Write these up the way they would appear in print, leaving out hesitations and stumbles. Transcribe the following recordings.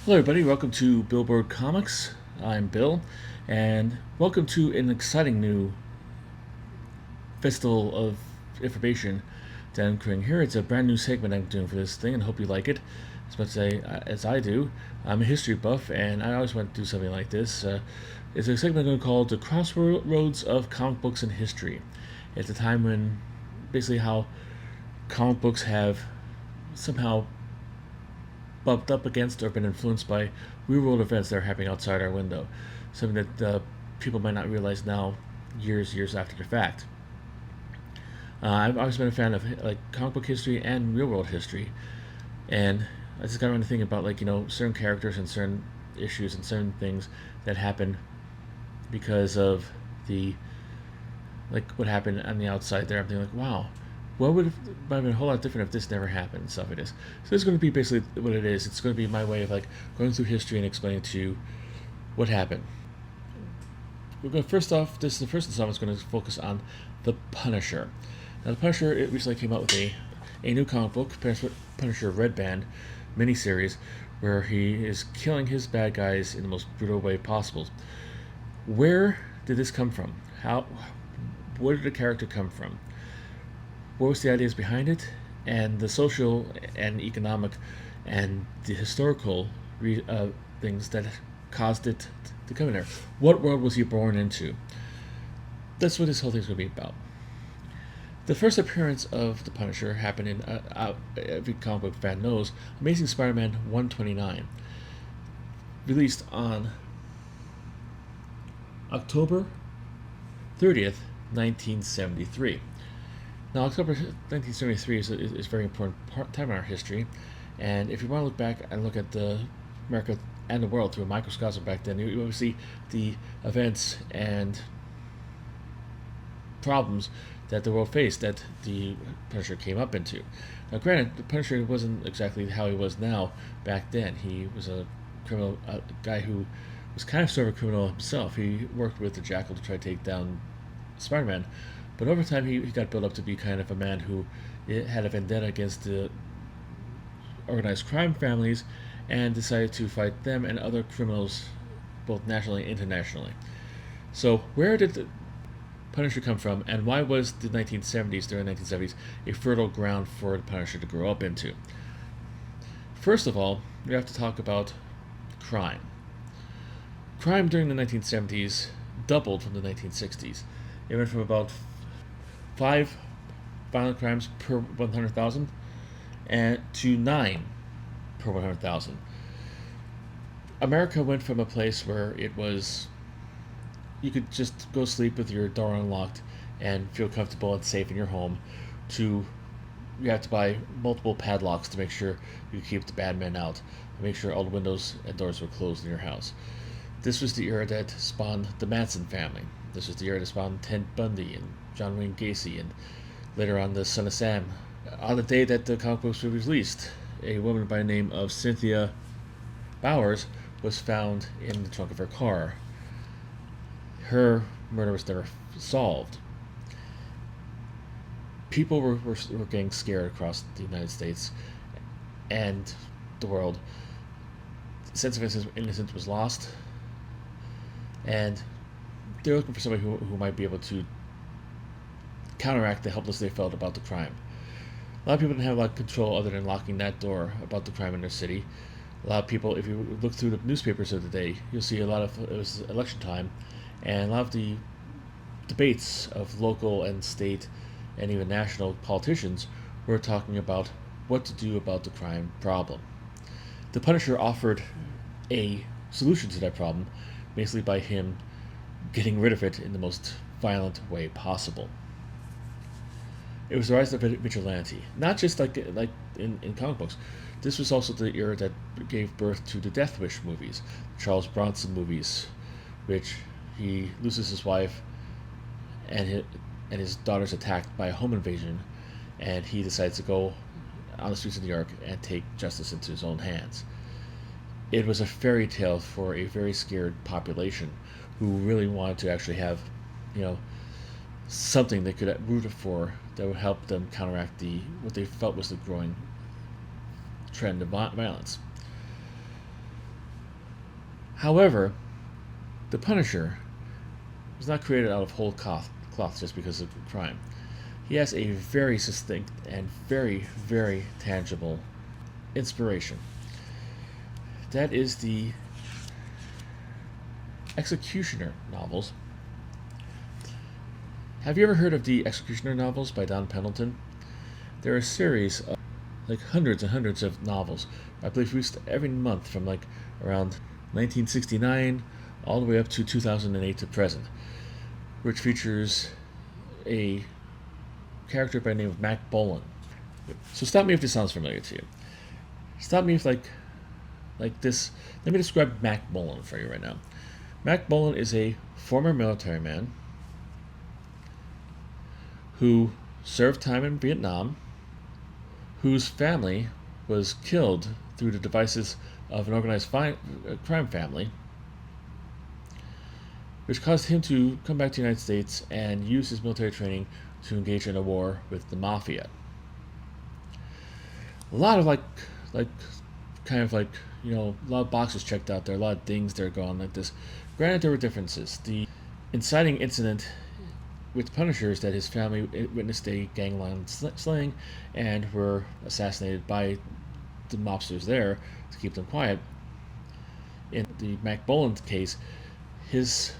Hello, everybody. Welcome to Billboard Comics. I'm Bill, and welcome to an exciting new festival of information that I'm creating here. It's a brand new segment I'm doing for this thing, and hope you like it as much as I do. I'm a history buff, and I always want to do something like this. It's a segment I'm going to call The Crossroads of Comic Books and History. It's a time when basically how comic books have somehow bumped up against or been influenced by real world events that are happening outside our window. Something that people might not realize now, years after the fact. I've always been a fan of like comic book history and real world history, and I just got around to thinking about certain characters and certain issues and certain things that happen because of the what happened on the outside there. I'm thinking wow, what would have been a whole lot different if this never happened and stuff like this. So this is going to be basically what it is. It's going to be my way of going through history and explaining to you what happened. We're going to, first off, this is the first installment is going to focus on the Punisher. Now the Punisher, it recently came out with a new comic book, Punisher Red Band miniseries, where he is killing his bad guys in the most brutal way possible. Where did this come from? Where did the character come from? What was the ideas behind it, and the social and economic and the historical things that caused it to come in there. What world was he born into? That's what this whole thing's going to be about. The first appearance of the Punisher happened in, every comic book fan knows, Amazing Spider-Man 129, released on October 30th, 1973. Now, October 1973 is a very important time in our history, and if you want to look back and look at America and the world through a microscope back then, you will see the events and problems that the world faced that the Punisher came up into. Now, granted, the Punisher wasn't exactly how he was now back then. He was a criminal, a guy who was kind of sort of a criminal himself. He worked with the Jackal to try to take down Spider-Man. But over time, he got built up to be kind of a man who had a vendetta against the organized crime families and decided to fight them and other criminals, both nationally and internationally. So, where did the Punisher come from, and why was the 1970s, during the 1970s, a fertile ground for the Punisher to grow up into? First of all, we have to talk about crime. Crime during the 1970s doubled from the 1960s. It went from about 5 violent crimes per 100,000 and to 9 per 100,000. America went from a place where it was you could just go sleep with your door unlocked and feel comfortable and safe in your home to you have to buy multiple padlocks to make sure you keep the bad men out, to make sure all the windows and doors were closed in your house. This was the era that spawned the Manson family. This was the era that spawned Ted Bundy and John Wayne Gacy, and later on the Son of Sam. On the day that the comic books were released, a woman by the name of Cynthia Bowers was found in the trunk of her car. Her murder was never solved. People were getting scared across the United States and the world. The sense of innocence was lost, and they're looking for somebody who might be able to counteract the helplessness they felt about the crime. A lot of people didn't have a lot of control other than locking that door about the crime in their city. A lot of people, if you look through the newspapers of the day, you'll see a lot of, it was election time, and a lot of the debates of local and state and even national politicians were talking about what to do about the crime problem. The Punisher offered a solution to that problem, basically by him getting rid of it in the most violent way possible. It was the rise of vigilante, not just like in comic books. This was also the era that gave birth to the Death Wish movies, Charles Bronson movies, which he loses his wife and his daughter's attacked by a home invasion, and he decides to go on the streets of New York and take justice into his own hands. It was a fairy tale for a very scared population who really wanted to actually have, something they could root for that would help them counteract what they felt was the growing trend of violence. However, the Punisher was not created out of whole cloth just because of crime. He has a very succinct and very, very tangible inspiration. That is the Executioner novels. Have you ever heard of the Executioner novels by Don Pendleton? They're a series of like hundreds and hundreds of novels. I believe released every month from like around 1969 all the way up to 2008 to present, which features a character by the name of Mac Bolan. So stop me if this sounds familiar to you. Stop me if like this. Let me describe Mac Bolan for you right now. Mac Bolan is a former military man who served time in Vietnam, whose family was killed through the devices of an organized crime family, which caused him to come back to the United States and use his military training to engage in a war with the mafia. A lot of kind of like, a lot of boxes checked out there, a lot of things that are going like this. Granted, there were differences. The inciting incident with Punisher is that his family witnessed a gangland slaying and were assassinated by the mobsters there to keep them quiet. In the Mac Bolan case, his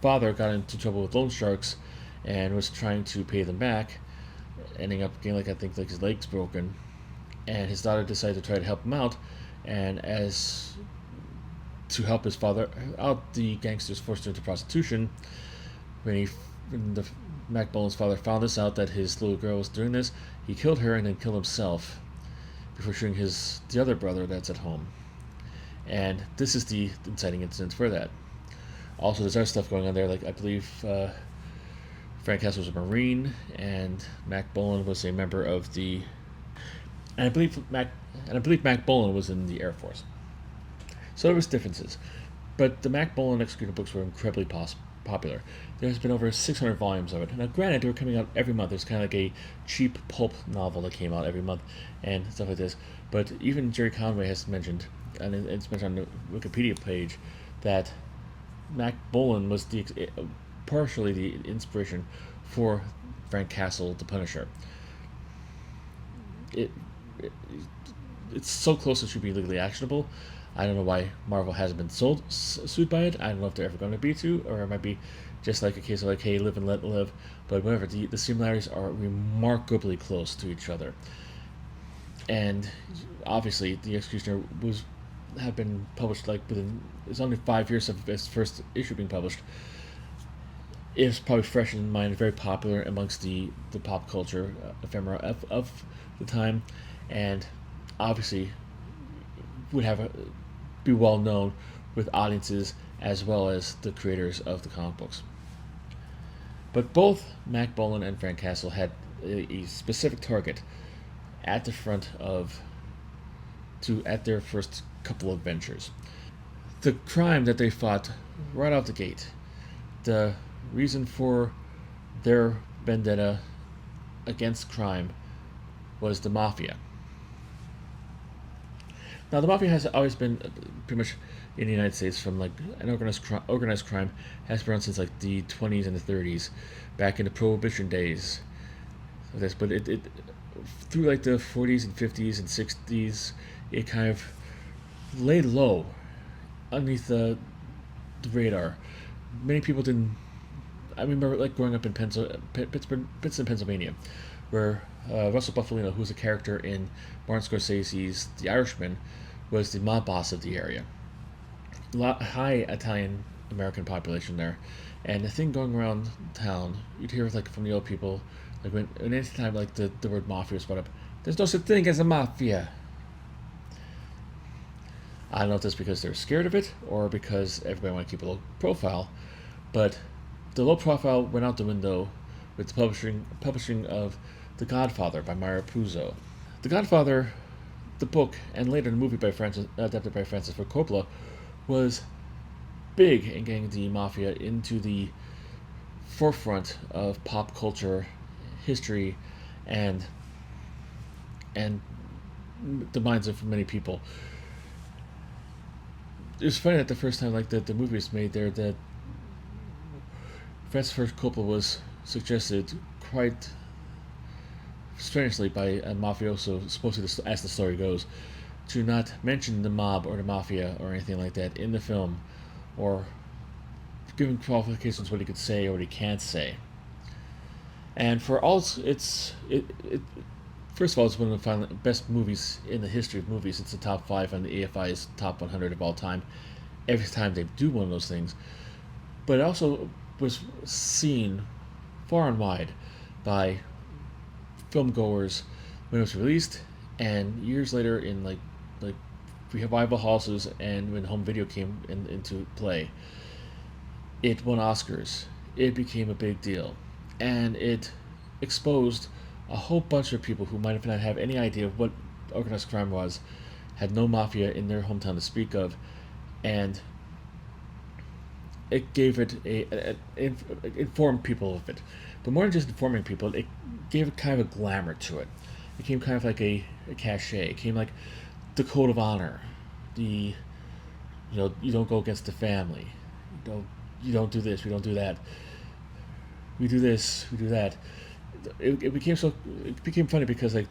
father got into trouble with loan sharks and was trying to pay them back, ending up getting I think his legs broken, and his daughter decided to try to help him out, and as to help his father out, the gangsters forced her into prostitution. When Mac Bolan's father found this out, that his little girl was doing this, he killed her and then killed himself before shooting the other brother that's at home. And this is the inciting incident for that. Also, there's other stuff going on there, I believe Frank Castle was a Marine, and Mac Bolan was a member of the. And I believe Mac Bolan was in the Air Force. So there was differences, but the Mac Bolan Executioner books were incredibly popular. There's been over 600 volumes of it. Now, granted, they were coming out every month. There's kind of like a cheap pulp novel that came out every month and stuff like this. But even Jerry Conway has mentioned, and it's mentioned on the Wikipedia page, that Mac Bolan was partially the inspiration for Frank Castle, the Punisher. It's so close it should be legally actionable. I don't know why Marvel hasn't been sued by it. I don't know if they're ever going to be or it might be just like a case of hey, live and let live. But whatever, the similarities are remarkably close to each other. And obviously, the Executioner have been published within. It's only 5 years of its first issue being published. It's probably fresh in mind, very popular amongst the pop culture ephemera of the time, and obviously would be well known with audiences as well as the creators of the comic books. But both Mac Bolan and Frank Castle had a specific target at the front at their first couple of ventures. The crime that they fought right out the gate, the reason for their vendetta against crime, was the mafia. Now, the mafia has always been pretty much in the United States from an organized crime has been around since the 20s and the 30s, back in the Prohibition days. But it through the 40s and 50s and 60s, it kind of laid low underneath the radar. Many people didn't. I remember growing up in Pittsburgh, Pennsylvania, where Russell Buffalino, who was a character in Martin Scorsese's The Irishman, was the mob boss of the area. High Italian American population there, and the thing going around town, you'd hear from the old people, when anytime the word mafia was brought up, there's no such thing as a mafia. I don't know if that's because they're scared of it or because everybody wanted to keep a low profile, but the low profile went out the window with the publishing of The Godfather by Mario Puzo. The Godfather, the book, and later the movie adapted by Francis Ford Coppola, was big in getting the mafia into the forefront of pop culture, history, and the minds of many people. it was funny that the first time like the movie was made there, that Francis Ford Coppola was suggested quite strangely by a mafioso, supposedly as the story goes, to not mention the mob or the mafia or anything like that in the film, or giving qualifications what he could say or what he can't say. And for all it first of all, it's one of the best movies in the history of movies. It's the top five on the AFI's top 100 of all time. Every time they do one of those things, but it also was seen far and wide by film goers when it was released, and years later in like revival houses and when home video came into play. It won Oscars. It became a big deal, and it exposed a whole bunch of people who might have not have any idea of what organized crime was, had no mafia in their hometown to speak of, and it gave it it informed people of it. But more than just informing people, it gave it kind of a glamour to it. It became kind of like a cachet. It became like the code of honor. The you don't go against the family. You don't do this. We don't do that. We do this. We do that. It became funny because like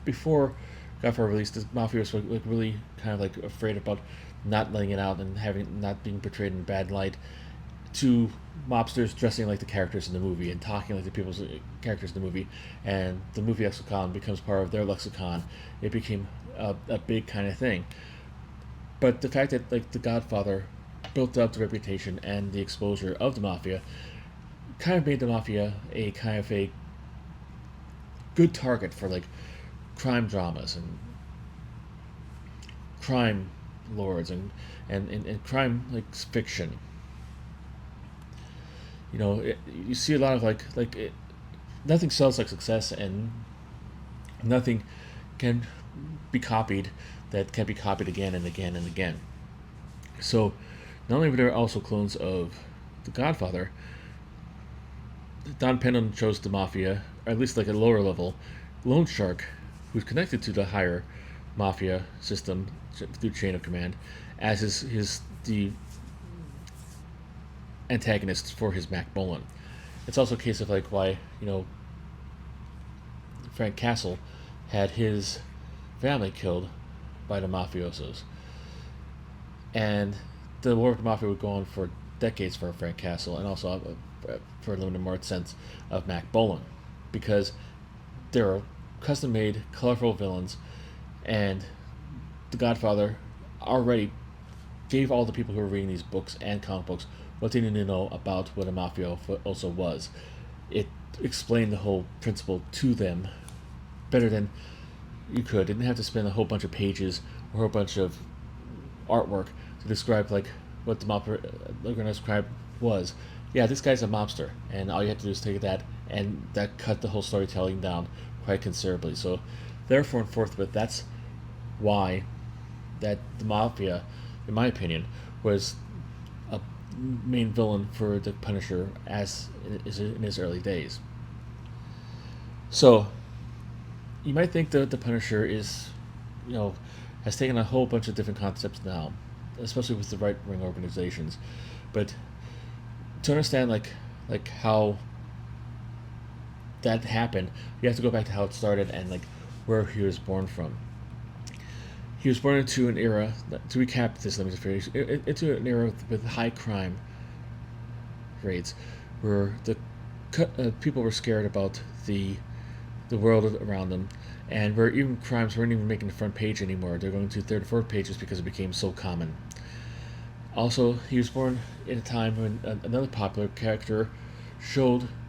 before Godfather released, the mafia was like really kind of like afraid about not letting it out and having not being portrayed in a bad light, to mobsters dressing like the characters in the movie and talking like the people's characters in the movie, and the movie lexicon becomes part of their lexicon. It became a big kind of thing. But the fact that like The Godfather built up the reputation and the exposure of the mafia kind of made the mafia a kind of a good target for like crime dramas and crime lords and crime like fiction. You see a lot of nothing sells like success, and nothing can be copied that can be copied again and again and again. So not only were there also clones of The Godfather, Don Penham chose the mafia, or at least like a lower level, Loan Shark, who's connected to the higher mafia system through chain of command, as the antagonist for his Mac Bolan. It's also a case of like why Frank Castle had his family killed by the mafiosos, and the war of the mafia would go on for decades for Frank Castle, and also for a limited more sense of Mac Bolan, because there are custom-made, colorful villains, and The Godfather already gave all the people who were reading these books and comic books what they needed to know about what a mafioso was. It explained the whole principle to them better than you could. It didn't have to spend a whole bunch of pages or a whole bunch of artwork to describe like what the organized crime was. Yeah, this guy's a mobster, and all you have to do is take that, and that cut the whole storytelling down quite considerably. So, therefore and forthwith, that's why that the mafia, in my opinion, was a main villain for the Punisher as in his early days. So, you might think that the Punisher is, has taken a whole bunch of different concepts now, especially with the right wing organizations, but to understand like how that happened, you have to go back to how it started and like where he was born from. He was born into an era. To recap this, let me just finish. Into an era with high crime rates, where the people were scared about the world around them, and where even crimes weren't even making the front page anymore. They're going to third and fourth pages because it became so common. Also, he was born in a time when another popular character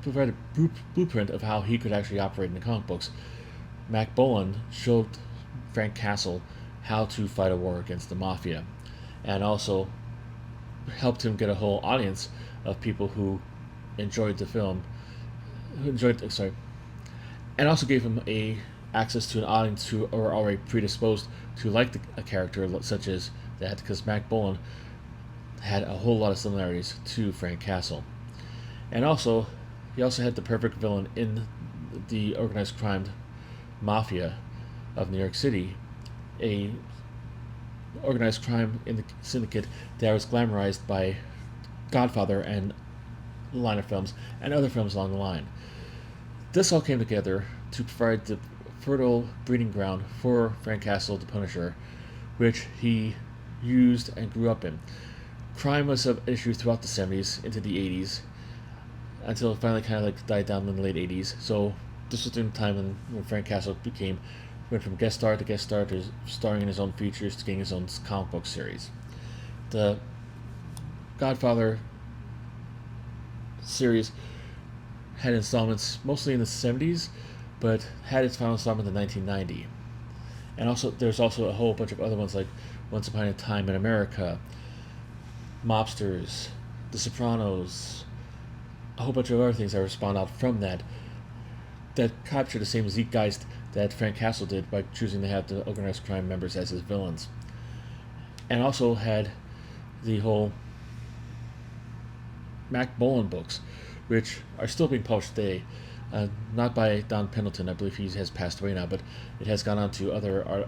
provided a blueprint of how he could actually operate in the comic books. Mac Bolan showed Frank Castle how to fight a war against the mafia, and also helped him get a whole audience of people who enjoyed the film, and also gave him access to an audience who are already predisposed to like a character such as that, because Mac Bolan had a whole lot of similarities to Frank Castle. And also, he also had the perfect villain in the organized crime mafia of New York City, a organized crime in the syndicate that was glamorized by Godfather and line of films and other films along the line. This all came together to provide the fertile breeding ground for Frank Castle, the Punisher, which he used and grew up in. Crime was an issue throughout the 70s into the 80s until it finally kind of like died down in the late 80s. So this was during the time when Frank Castle went from guest star to starring in his own features to getting his own comic book series. The Godfather series had installments mostly in the 70s, but had its final installment in 1990. And also, there's also a whole bunch of other ones like Once Upon a Time in America, Mobsters, The Sopranos, a whole bunch of other things that were spawned out from that capture the same zeitgeist that Frank Castle did by choosing to have the organized crime members as his villains. And also had the whole Mac Bolan books, which are still being published today. Not by Don Pendleton, I believe he has passed away now, but it has gone on to other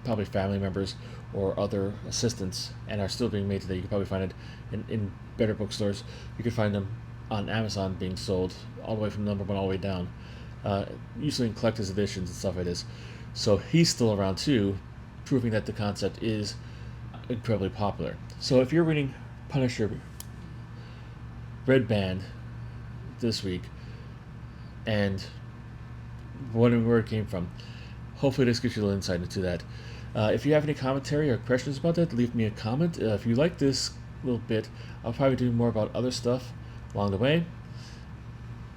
probably family members or other assistants, and are still being made today. You can probably find it in better bookstores. You can find them on Amazon being sold all the way from number one all the way down, usually in collector's editions and stuff like this. So he's still around too, proving that the concept is incredibly popular. So if you're reading Punisher Red Band this week and wondering where it came from, hopefully this gives you a little insight into that. If you have any commentary or questions about that, leave me a comment. If you like this little bit, I'll probably do more about other stuff along the way.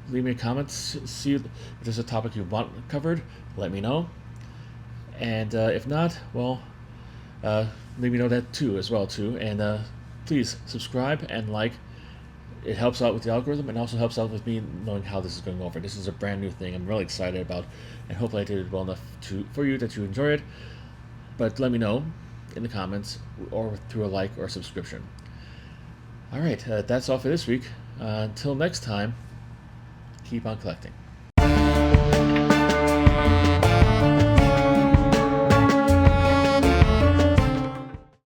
Leave me a comment. See if there's a topic you want covered. Let me know. And if not, well, let me know that too, as well too. And please subscribe and like. It helps out with the algorithm and also helps out with me knowing how this is going over. This is a brand new thing I'm really excited about, and hopefully I did it well enough for you that you enjoy it. But let me know in the comments or through a like or a subscription. All right, that's all for this week. Until next time, keep on collecting.